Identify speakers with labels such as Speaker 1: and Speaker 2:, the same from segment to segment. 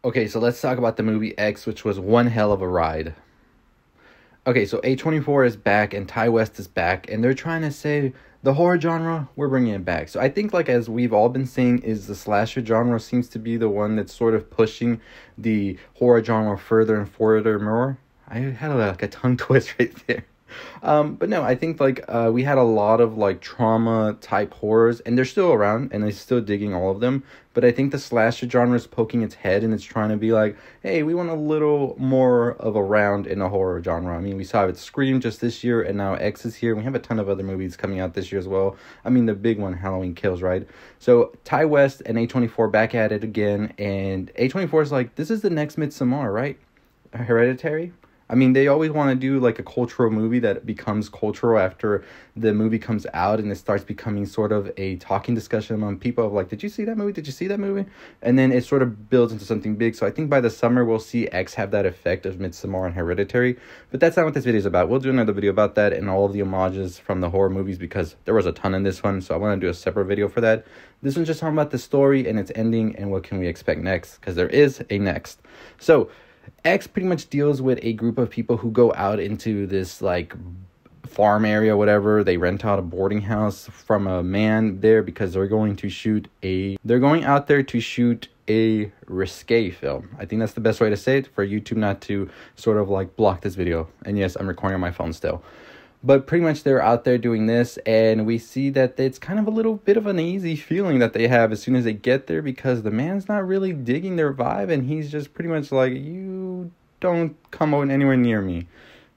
Speaker 1: Okay, so let's talk about the movie X, which was one hell of a ride. Okay, so A24 is back and Ty West is back, and they're trying to say the horror genre, we're bringing it back. So I think, like, as we've all been saying, is the slasher genre seems to be the one that's sort of pushing the horror genre further and further more. I had a tongue twist right there. But no, I think we had a lot of like trauma type horrors, and they're still around, and they're still digging all of them. But I think the slasher genre is poking its head, and it's trying to be like, hey, we want a little more of a round in the horror genre. I mean, we saw it Scream just this year, and now X is here. We have a ton of other movies coming out this year as well. I mean, the big one, Halloween Kills, right? So Ty West and A24 back at it again, and A24 is like, this is the next Midsommar, right? Hereditary. I mean, they always want to do like a cultural movie that becomes cultural after the movie comes out, and it starts becoming sort of a talking discussion among people of like, did you see that movie? Did you see that movie? And then it sort of builds into something big. So I think by the summer, we'll see X have that effect of Midsommar and Hereditary. But that's not what this video is about. We'll do another video about that and all of the homages from the horror movies, because there was a ton in this one. So I want to do a separate video for that. This one's just talking about the story and its ending and what can we expect next, because there is a next. So X pretty much deals with a group of people who go out into this like farm area, whatever. They rent out a boarding house from a man there because they're going out there to shoot a risque film. I think that's the best way to say it, for YouTube not to sort of like block this video. And yes, I'm recording on my phone still. But pretty much they're out there doing this, and we see that it's kind of a little bit of an easy feeling that they have as soon as they get there, because the man's not really digging their vibe, and he's just pretty much like, you don't come anywhere near me.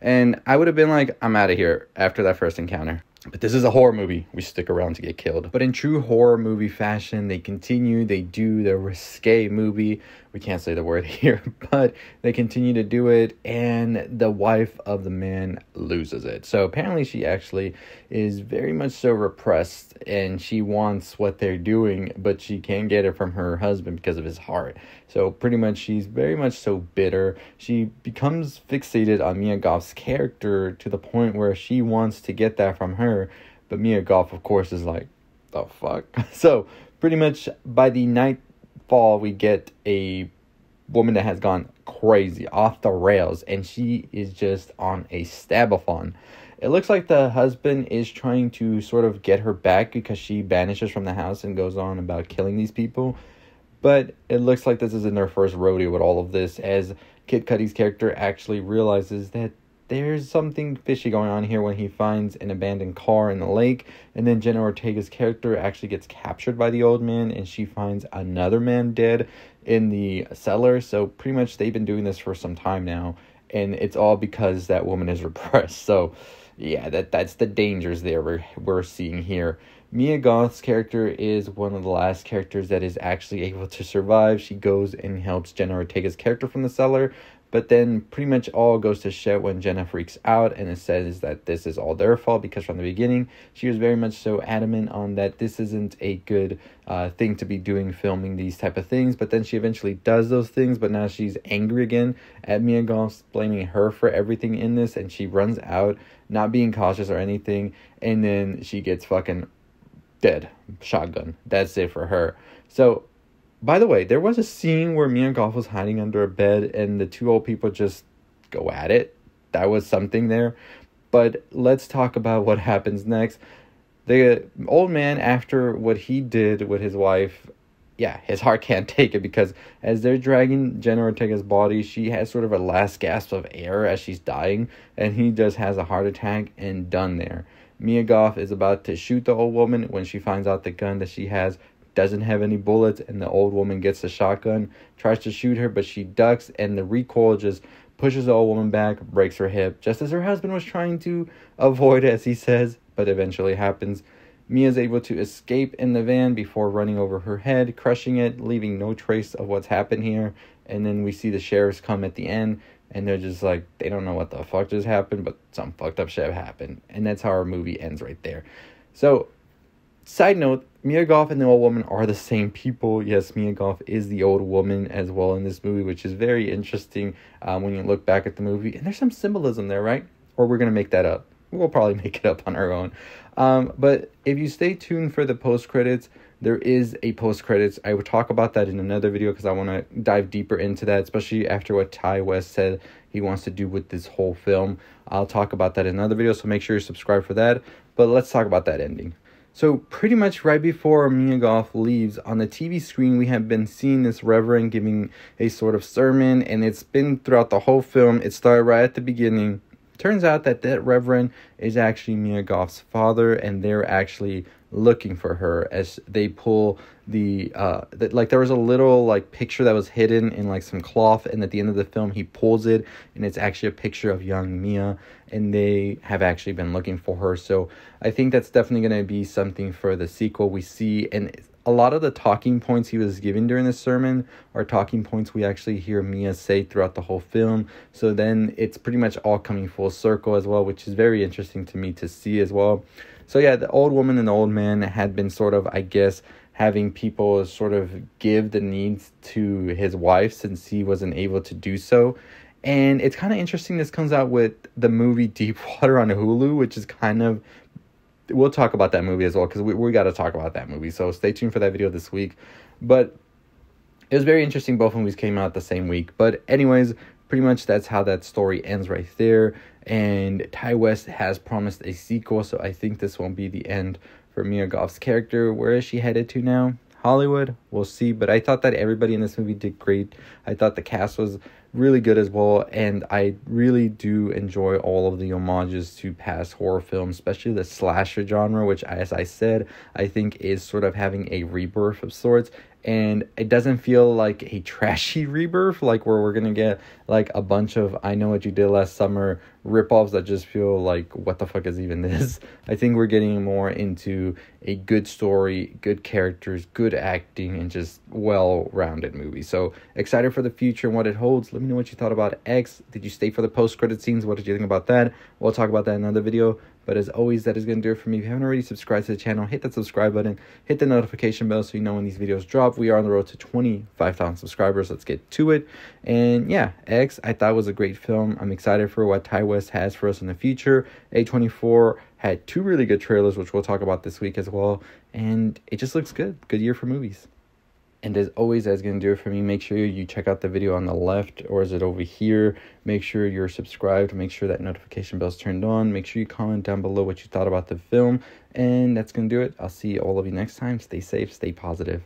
Speaker 1: And I would have been like, I'm out of here after that first encounter. But this is a horror movie. We stick around to get killed. But in true horror movie fashion, they continue. They do the risque movie. We can't say the word here, but they continue to do it. And the wife of the man loses it. So apparently she actually is very much so repressed. And she wants what they're doing, but she can't get it from her husband because of his heart. So pretty much she's very much so bitter. She becomes fixated on Mia Goth's character to the point where she wants to get that from her. But Mia Goth, of course, is like, the fuck? So pretty much by the nightfall, we get a woman that has gone crazy, off the rails, and she is just on a stab-a-thon. It looks like the husband is trying to sort of get her back because she vanishes from the house and goes on about killing these people. But it looks like this isn't their first rodeo with all of this, as Kid Cudi's character actually realizes that there's something fishy going on here when he finds an abandoned car in the lake. And then Jenna Ortega's character actually gets captured by the old man, and she finds another man dead in the cellar. So pretty much they've been doing this for some time now, and it's all because that woman is repressed. So yeah, that's the dangers there we're seeing here. Mia Goth's character is one of the last characters that is actually able to survive. She goes and helps Jenna Ortega's character from the cellar, but then pretty much all goes to shit when Jenna freaks out, and it says that this is all their fault, because from the beginning she was very much so adamant on that this isn't a good thing to be doing, filming these type of things. But then she eventually does those things, but now she's angry again at Mia Goth, blaming her for everything in this, and she runs out, not being cautious or anything, and then she gets fucking dead. Shotgun. That's it for her. So, by the way, there was a scene where Mia Goth was hiding under a bed and the two old people just go at it. That was something there. But let's talk about what happens next. The old man, after what he did with his wife, yeah, his heart can't take it, because as they're dragging Jenna Ortega's body, she has sort of a last gasp of air as she's dying, and he just has a heart attack and done there. Mia Goth is about to shoot the old woman when she finds out the gun that she has doesn't have any bullets, and the old woman gets the shotgun, tries to shoot her, but she ducks, and the recoil just pushes the old woman back, breaks her hip, just as her husband was trying to avoid, as he says, but eventually happens. Mia's able to escape in the van before running over her head, crushing it, leaving no trace of what's happened here. And then we see the sheriffs come at the end, and they're just like, they don't know what the fuck just happened, but some fucked up shit happened. And that's how our movie ends right there. So, side note, Mia Goth and the old woman are the same people. Yes, Mia Goth is the old woman as well in this movie, which is very interesting when you look back at the movie. And there's some symbolism there, right? Or we're going to make that up. We'll probably make it up on our own. But if you stay tuned for the post-credits, there is a post-credits. I will talk about that in another video because I want to dive deeper into that, especially after what Ty West said he wants to do with this whole film. I'll talk about that in another video, so make sure you subscribe for that. But let's talk about that ending. So pretty much right before Mia Goth leaves, on the TV screen, we have been seeing this reverend giving a sort of sermon, and it's been throughout the whole film. It started right at the beginning. Turns out that reverend is actually Mia Goth's father, and they're actually looking for her as they pull like there was a little like picture that was hidden in like some cloth, and at the end of the film he pulls it and it's actually a picture of young Mia, and they have actually been looking for her. So I think that's definitely going to be something for the sequel. We see, and a lot of the talking points he was giving during the sermon are talking points we actually hear Mia say throughout the whole film. So then it's pretty much all coming full circle as well, which is very interesting to me to see as well. So yeah, the old woman and the old man had been sort of, I guess, having people sort of give the needs to his wife since he wasn't able to do so. And it's kind of interesting this comes out with the movie Deepwater on Hulu, which is kind of, we'll talk about that movie as well because we got to talk about that movie. So stay tuned for that video this week. But it was very interesting. Both movies came out the same week. But anyways, pretty much that's how that story ends right there. And Ty West has promised a sequel, so I think this won't be the end for Mia Goth's character. Where is she headed to now? Hollywood? We'll see. But I thought that everybody in this movie did great. I thought the cast was really good as well, and I really do enjoy all of the homages to past horror films, especially the slasher genre, which, as I said, I think is sort of having a rebirth of sorts. And it doesn't feel like a trashy rebirth, like where we're going to get like a bunch of I Know What You Did Last Summer ripoffs that just feel like, what the fuck is even this? I think we're getting more into a good story, good characters, good acting, and just well-rounded movie. So excited for the future and what it holds. Let me know what you thought about X. Did you stay for the post-credit scenes? What did you think about that? We'll talk about that in another video. But as always, that is going to do it for me. If you haven't already subscribed to the channel, hit that subscribe button. Hit the notification bell so you know when these videos drop. We are on the road to 25,000 subscribers. Let's get to it. And yeah, X, I thought was a great film. I'm excited for what Ty West has for us in the future. A24 had 2 really good trailers, which we'll talk about this week as well. And it just looks good. Good year for movies. And as always, that's going to do it for me. Make sure you check out the video on the left, or is it over here? Make sure you're subscribed. Make sure that notification bell's turned on. Make sure you comment down below what you thought about the film. And that's going to do it. I'll see all of you next time. Stay safe. Stay positive.